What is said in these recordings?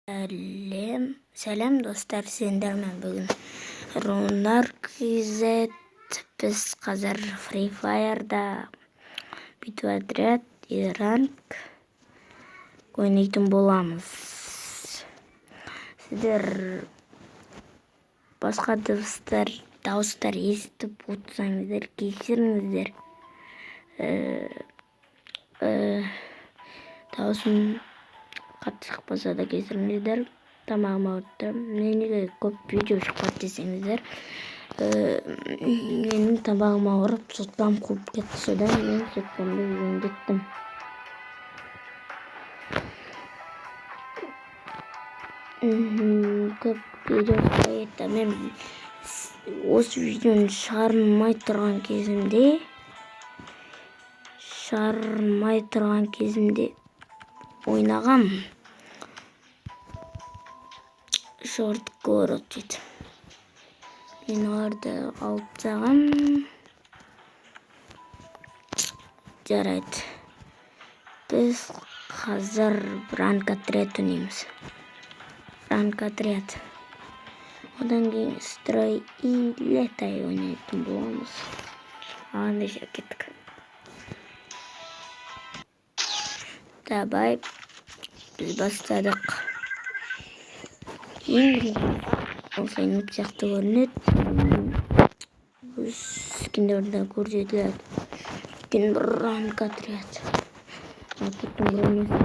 Сәлем достар, сендермен бүгін Рунар KZ. Біз қазір Free Fire'да битва отряд ранг ойнайтын боламыз. Сіздер басқа дауыстар естіп отырсаңыздар, кешіріңіздер. Дауысым қатты шықпаса да кешіріңіздер. Тамағым ауырды. Неге көп видео шықпады десеңіздер, менің тамағым ауырып, соткам қуып кетті. Содан мен соткамды жөндеттім. Көп видео шықпайды. Мен осы видеоны шығармай тұрған кезімде ойнағам. Шорт город дейді. Мен оларды алып тастағам. Жарайды. Біз қазір ранг отряд ойнаймыз. Ранг отряд. Одан кейін строй и летай ойнайтын боламыз. Ағандай кеттік. Давай, біз бастадық. Осылай сияқты көрінеді. Өз скиндерді көрсетіледі. Өйткені бір ранг отряд. Потом бронесі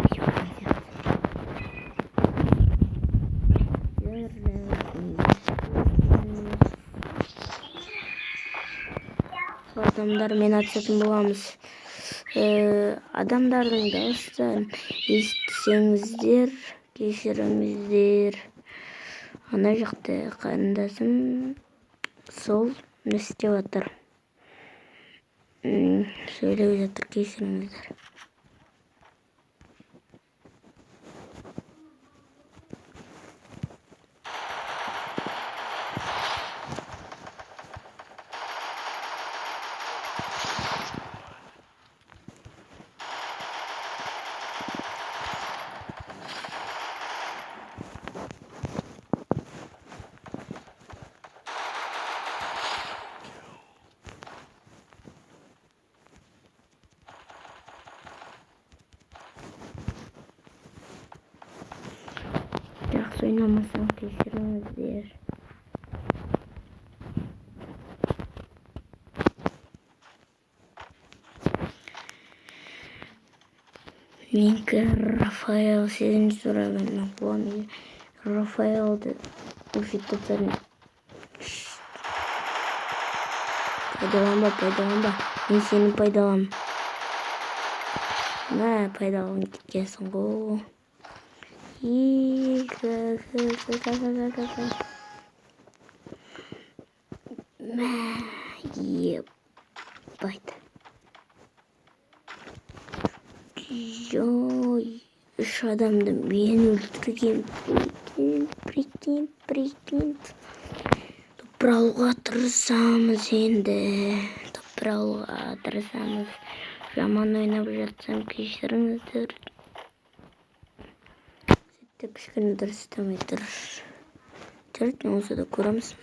адамдармен атысатын боламыз. Адамдардың дауыстарын естісеңіздер, кешіріңіздер. Ана жақта қарындасым сол не істеп жатыр. Сөйлеп жатыр, кешіріңіздер. Жақсы ойнамасам кешіріңіздер. Менікі Рафаэл 7-ші сұрағаннан қуамын. Рафаэлді ұшыттыптарын пайдаланба. Мен сені пайдаланам. Пайдалан кеткенсің ғой. Ебать. Жой, үш адамды мен өлтірген. Прикинь. Топырауға тырысамыз енді. Жаман ойнап жатсам кешіріңіздер. Кішкене дұрыстамай тұрыш. Жарайды, осы да көреміз.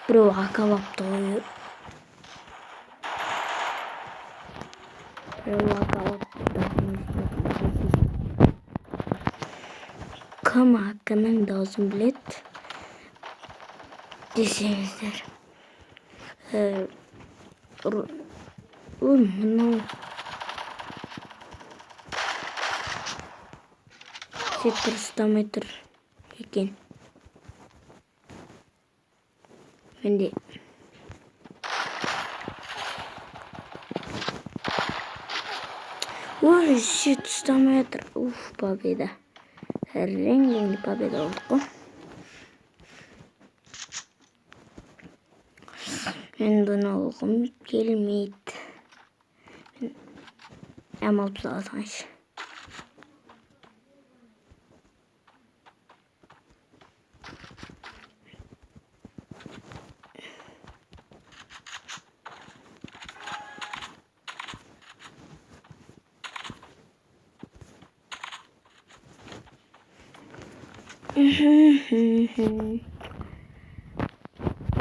Біреу ақалапты ғой. Кім ақының дауысын білет десеңіздер. Мынау сектор ұстамай тұр екен. Менде ой, шет ұстамай тұр. Победа. Реңгенде победа олдық қой. Мен бұны алғым келмейді. Алып салсаңшы.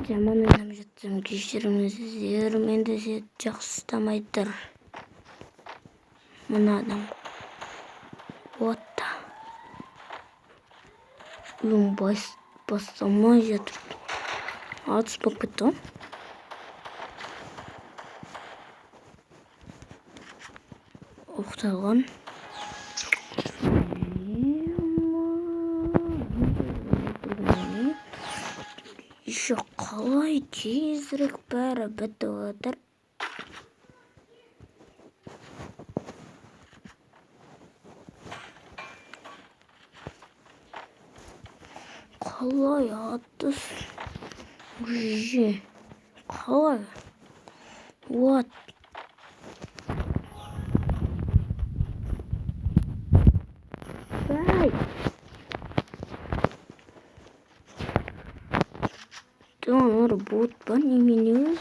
Жаман ойнап жатсам кешіріңіздер, менде жақсыстамайдыр мына адам. Вот. Үйім бастамай жатыр. Атыс болып кетті ғой. Оқталған. Еще қалай тезірек бәрі бітіп отыр. Қалай атыс? Қалай? Вот. Onlar bot var yeminimiz.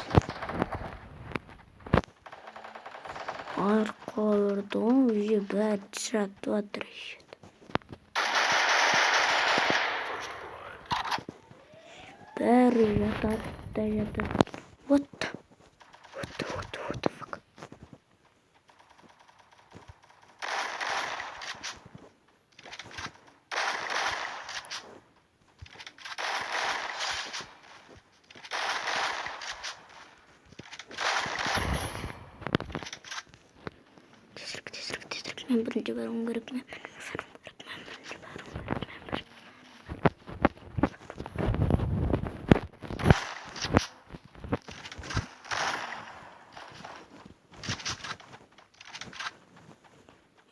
Arkalardan уже бәрі шығып жатыр. Бәрі жатады. Вот. Мен бірінші баруым керек.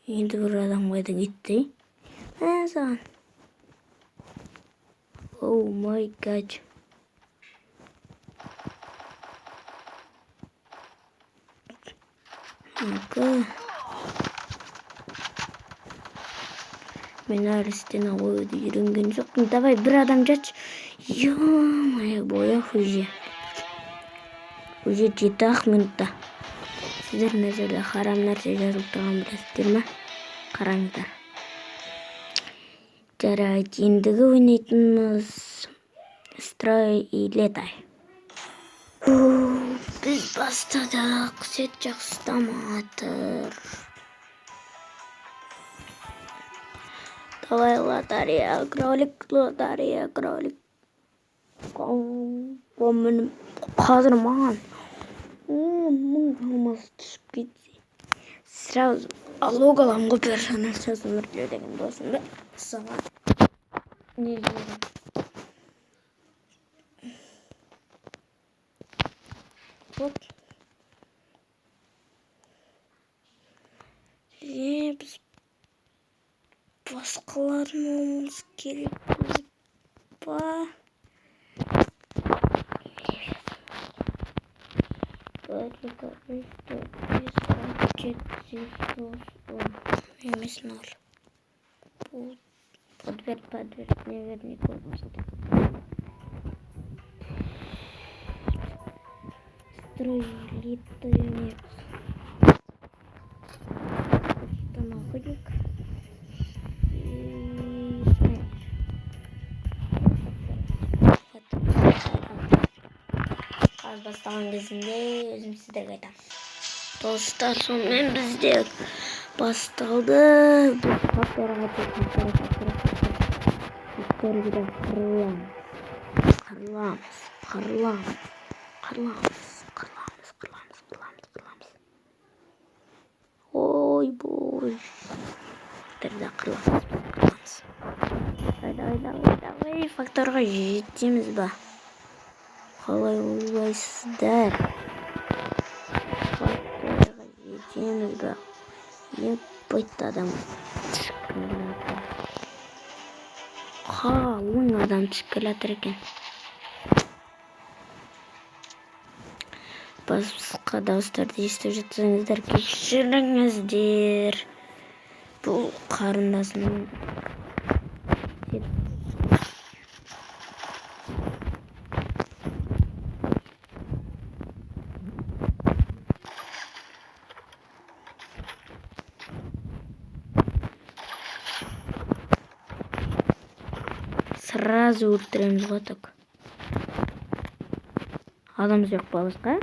Енді бір адам қайда кетті? Саған. Оу май гад. Мен әлі стена қоюды үйренген жоқпын. Давай бір адам жатшы. Ё-моё, бояқ уже 7-ақ минутта. Сіздер мына жерде харам нәрсе жазылып тұрған білесіздер ме? Қараңыздар. Жарайды, ендігі ойнайтынымыз строй и летай. Біз бастадық, сет жақсыстаматыр. Давай лотерея, кролик. Менің қазір маған 10.000 алмасы түсіп кетсе. Сразу алог аламын ғой персонаж жазып өрлеу деген досымды. Саған не жерім. Вот. Біз басқаларымыз керекпіз ба? Емес 0. Подверт, наверняка просто. Строй летаю. Там охотник. Аз бастаған кезінде өзім сіздерге айтам. Достар, сонымен бізде басталды. Біз факторға қырламыз. Ой, бой. Факторда қырламыз. Давай, факторға жетеміз ба? Қалай ойлайсыздар? Факторға жетеміз ба? Еппайт адам. Қалың адам түсіп келатыр екен. Басқа дауыстарды естіп жатсаңыздар кешіріңіздер. Бұл қарындасының сразу өлтіреміз ғой так. Адам жоқ па басқа?